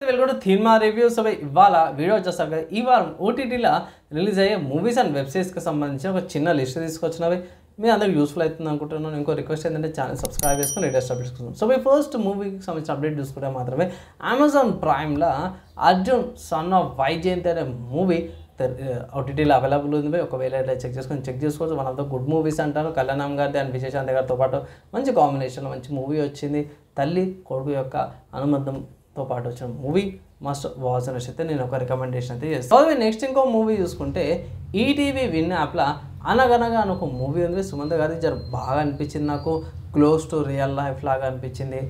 Welcome to cinema reviews. ఇవాళ video వచ్చేస్తాం కదా. ఈ వారం ఓటీటీలో రిలీజ్ అయ్యే మూవీస్ అండ్ వెబ్ సిరీస్కి సంబంధించిన ఒక చిన్న లిస్ట్ తీసుకొచ్చినవి మీ అందరికి యూస్ఫుల్ అవుతుంది అనుకుంటున్నాను. ఇంకో రిక్వెస్ట్ ఏంటంటే ఛానల్ సబ్స్క్రైబ్ చేసుకుని లేటెస్ట్ అప్డేట్స్ కోసం. సో మీ ఫస్ట్ మూవీకి సంబంధించిన అప్డేట్ చూసుకుంటే మాత్రమే అమెజాన్ ప్రైమ్లో అర్జున్ సన్ ఆఫ్ వైజయంతి అనే మూవీ ఓటీటీలో అవైలబుల్ ఉంది. ఒకవేళ ఇట్లా చెక్ చేసుకోవచ్చు. One of the good movies అంటారు. కళ్యాణం గారిది అండ్ విజయశాంతి గారితో పాటు మంచి కాంబినేషన్లో మంచి మూవీ వచ్చింది. తల్లి కొడుకు యొక్క అనుబంధంతో పాటు వచ్చిన మూవీ మస్ట్ వాచ్ అనేసి అయితే నేను ఒక రికమెండేషన్ అయితే చేస్తాను. నెక్స్ట్ ఇంకో మూవీ చూసుకుంటే ఈటీవీ విన్ యాప్లో అనగనగా అని ఒక మూవీ ఉంది. సుమంత్ గారి బాగా అనిపించింది నాకు. క్లోజ్ టు రియల్ లైఫ్ లాగా అనిపించింది.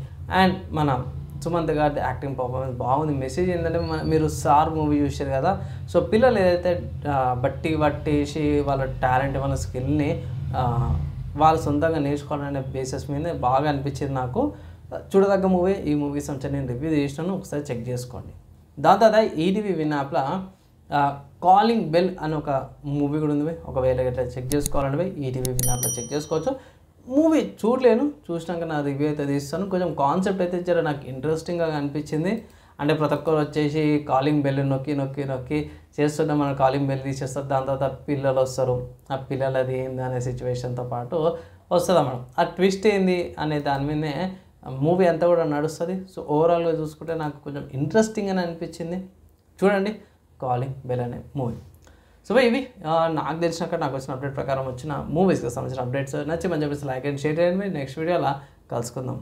అండ్ మన సుమంత్ గారి యాక్టింగ్ పర్ఫార్మెన్స్ బాగుంది. మెసేజ్ ఏంటంటే మీరు సార్ మూవీ చూసారు కదా. సో పిల్లలు ఏదైతే పట్టేసి వాళ్ళ టాలెంట్ వాళ్ళ స్కిల్ని వాళ్ళు సొంతంగా నేర్చుకోవాలనే బేసిస్ మీద బాగా అనిపించింది నాకు. చూడదగ్గ మూవీ. ఈ మూవీస్ అంటే నేను రివ్యూ చేసినాను, ఒకసారి చెక్ చేసుకోండి. దాని తర్వాత ఈటీవీ విన్ యాప్లో కాలింగ్ బెల్ అని ఒక మూవీ కూడా ఉంది. ఒకవేళ ఇట్లా చెక్ చేసుకోవాలంటే ఈటీవీ విన్ యాప్లో చెక్ చేసుకోవచ్చు. మూవీ చూడలేను, చూసినాక నా రివ్యూ అయితే తీస్తాను. కొంచెం కాన్సెప్ట్ అయితే జర నాకు ఇంట్రెస్టింగ్గా అనిపించింది. అంటే ప్రతి ఒక్కరు వచ్చేసి కాలింగ్ బెల్ నొక్కి నొక్కి నొక్కి చేస్తుంటే మనం కాలింగ్ బెల్ తీసేస్తారు. దాని తర్వాత పిల్లలు వస్తారు. ఆ పిల్లలు అది ఏంది అనే సిచ్యువేషన్తో పాటు వస్తుంది అన్నమాట. ఆ ట్విస్ట్ ఏంది అనే దాని మీదనే మూవీ అంతా కూడా నడుస్తుంది. సో ఓవరాల్గా చూసుకుంటే నాకు కొంచెం ఇంట్రెస్టింగ్ అని అనిపించింది. చూడండి కాలింగ్ బెల్ అనే మూవీ. సో ఇవి నాకు తెలిసినాక నాకు వచ్చిన అప్డేట్ ప్రకారం వచ్చిన మూవీస్కి సంబంధించిన అప్డేట్స్. నచ్చి మంచి లైక్ అండ్ షేర్ చేయండి. నెక్స్ట్ వీడియోలో కలుసుకుందాం.